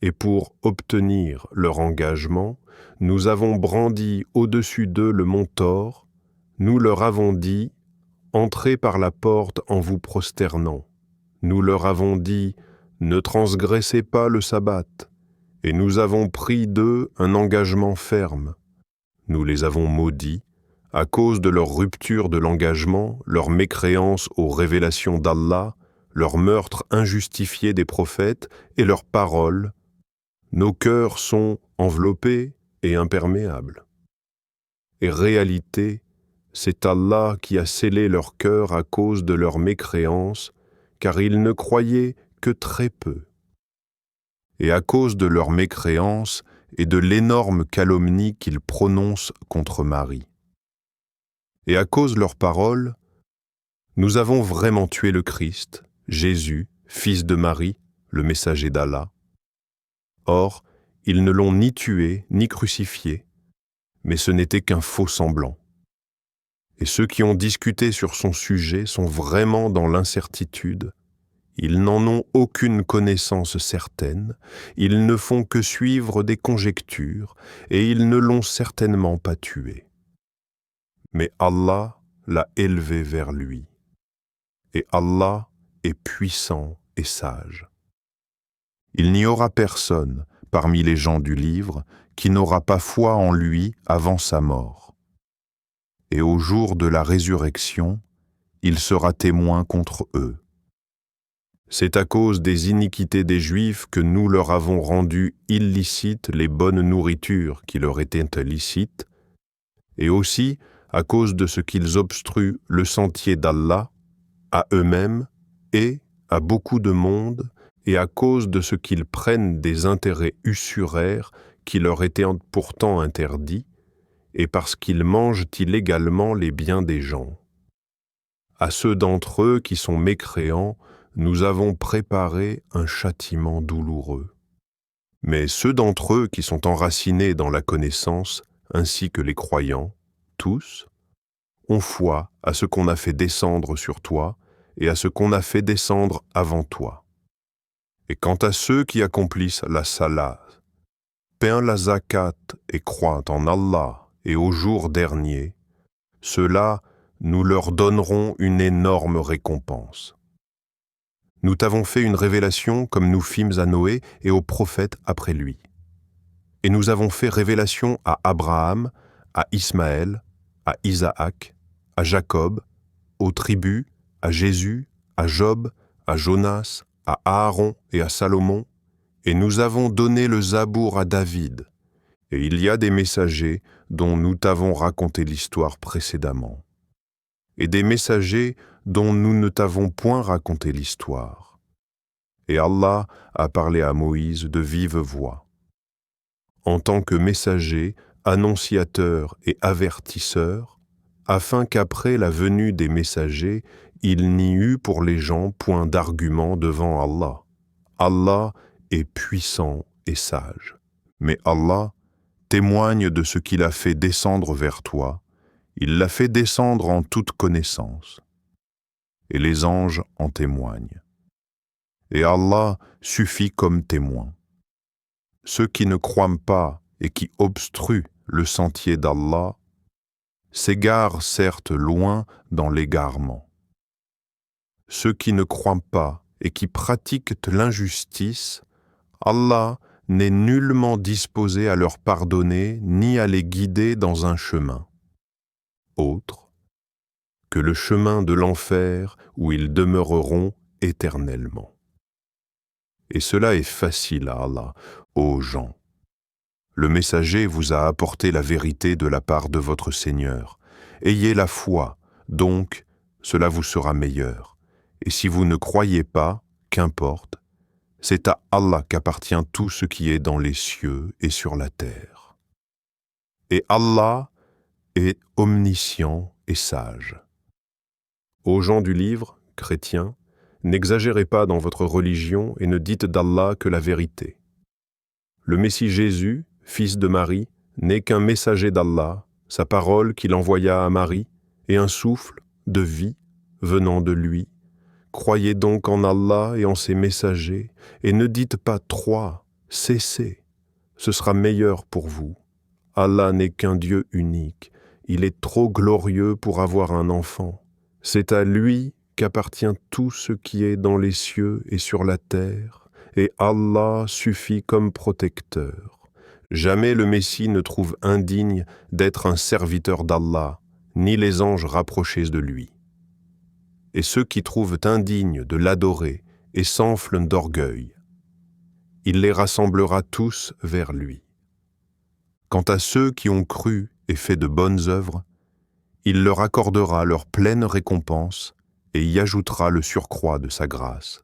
et pour obtenir leur engagement, nous avons brandi au-dessus d'eux le mont Thor, nous leur avons dit « Entrez par la porte en vous prosternant ». Nous leur avons dit « Ne transgressez pas le sabbat » et nous avons pris d'eux un engagement ferme. Nous les avons maudits à cause de leur rupture de l'engagement, leur mécréance aux révélations d'Allah, leur meurtre injustifié des prophètes et leurs paroles. Nos cœurs sont enveloppés et imperméables. Et réalité, c'est Allah qui a scellé leur cœur à cause de leur mécréance, car ils ne croyaient que très peu. Et à cause de leur mécréance et de l'énorme calomnie qu'ils prononcent contre Marie. Et à cause de leurs paroles, nous avons vraiment tué le Christ, Jésus, fils de Marie, le messager d'Allah. Or, ils ne l'ont ni tué ni crucifié, mais ce n'était qu'un faux semblant. Et ceux qui ont discuté sur son sujet sont vraiment dans l'incertitude. Ils n'en ont aucune connaissance certaine, ils ne font que suivre des conjectures, et ils ne l'ont certainement pas tué. Mais Allah l'a élevé vers lui. Et Allah est puissant et sage. Il n'y aura personne, parmi les gens du livre, qui n'aura pas foi en lui avant sa mort. Et au jour de la résurrection, il sera témoin contre eux. C'est à cause des iniquités des Juifs que nous leur avons rendu illicites les bonnes nourritures qui leur étaient licites, et aussi à cause de ce qu'ils obstruent le sentier d'Allah, à eux-mêmes et à beaucoup de monde, et à cause de ce qu'ils prennent des intérêts usuraires qui leur étaient pourtant interdits, et parce qu'ils mangent illégalement les biens des gens. À ceux d'entre eux qui sont mécréants, nous avons préparé un châtiment douloureux. Mais ceux d'entre eux qui sont enracinés dans la connaissance, ainsi que les croyants, tous, ont foi à ce qu'on a fait descendre sur toi et à ce qu'on a fait descendre avant toi. Et quant à ceux qui accomplissent la salat, paient la zakat et croient en Allah et au jour dernier, ceux-là, nous leur donnerons une énorme récompense. Nous t'avons fait une révélation comme nous fîmes à Noé et aux prophètes après lui. Et nous avons fait révélation à Abraham, à Ismaël, à Isaac, à Jacob, aux tribus, à Jésus, à Job, à Jonas, à Aaron et à Salomon, et nous avons donné le Zabour à David. Et il y a des messagers dont nous t'avons raconté l'histoire précédemment, et des messagers dont nous ne t'avons point raconté l'histoire. Et Allah a parlé à Moïse de vive voix. En tant que messager, annonciateur et avertisseur, afin qu'après la venue des messagers, il n'y eût pour les gens point d'argument devant Allah. Allah est puissant et sage. Mais Allah témoigne de ce qu'il a fait descendre vers toi. Il l'a fait descendre en toute connaissance. Et les anges en témoignent. Et Allah suffit comme témoin. Ceux qui ne croient pas et qui obstruent le sentier d'Allah s'égarent certes loin dans l'égarement. Ceux qui ne croient pas et qui pratiquent l'injustice, Allah n'est nullement disposé à leur pardonner ni à les guider dans un chemin autre que le chemin de l'enfer où ils demeureront éternellement. Et cela est facile à Allah, ô gens. Le messager vous a apporté la vérité de la part de votre Seigneur. Ayez la foi, donc cela vous sera meilleur. Et si vous ne croyez pas, qu'importe, c'est à Allah qu'appartient tout ce qui est dans les cieux et sur la terre. Et Allah est omniscient et sage. Aux gens du livre, chrétiens, n'exagérez pas dans votre religion et ne dites d'Allah que la vérité. Le Messie Jésus, fils de Marie, n'est qu'un messager d'Allah, sa parole qu'il envoya à Marie, et un souffle de vie venant de lui. Croyez donc en Allah et en ses messagers, et ne dites pas 3, Cessez, ce sera meilleur pour vous. Allah n'est qu'un Dieu unique. Il est trop glorieux pour avoir un enfant. C'est à lui qu'appartient tout ce qui est dans les cieux et sur la terre, et Allah suffit comme protecteur. Jamais le Messie ne trouve indigne d'être un serviteur d'Allah, ni les anges rapprochés de lui. Et ceux qui trouvent indigne de l'adorer et s'enflent d'orgueil, il les rassemblera tous vers lui. Quant à ceux qui ont cru et fait de bonnes œuvres, il leur accordera leur pleine récompense et y ajoutera le surcroît de sa grâce.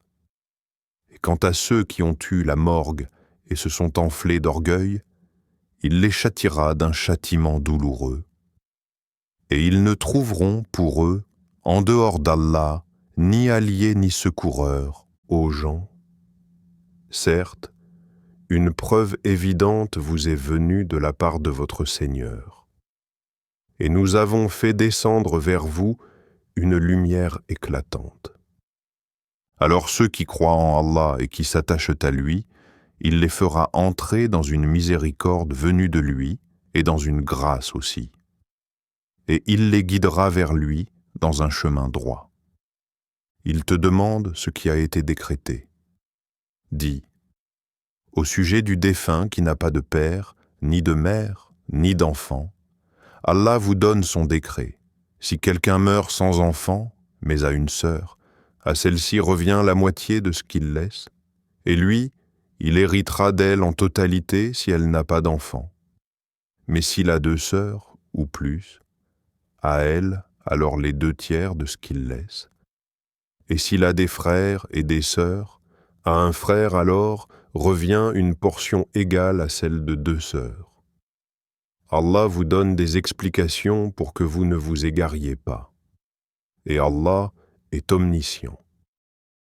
Et quant à ceux qui ont eu la morgue et se sont enflés d'orgueil, il les châtiera d'un châtiment douloureux. Et ils ne trouveront pour eux, en dehors d'Allah, ni alliés ni secoureurs aux gens. Certes, une preuve évidente vous est venue de la part de votre Seigneur. Et nous avons fait descendre vers vous une lumière éclatante. Alors ceux qui croient en Allah et qui s'attachent à lui, il les fera entrer dans une miséricorde venue de lui et dans une grâce aussi. Et il les guidera vers lui dans un chemin droit. Il te demande ce qui a été décrété. Dis, au sujet du défunt qui n'a pas de père, ni de mère, ni d'enfant, Allah vous donne son décret. Si quelqu'un meurt sans enfant, mais a une sœur, à celle-ci revient la moitié de ce qu'il laisse, et lui, il héritera d'elle en totalité si elle n'a pas d'enfant. Mais s'il a 2 sœurs, ou plus, à elle, alors les 2/3 de ce qu'il laisse. Et s'il a des frères et des sœurs, à un frère alors revient une portion égale à celle de 2 sœurs. Allah vous donne des explications pour que vous ne vous égariez pas. Et Allah est omniscient.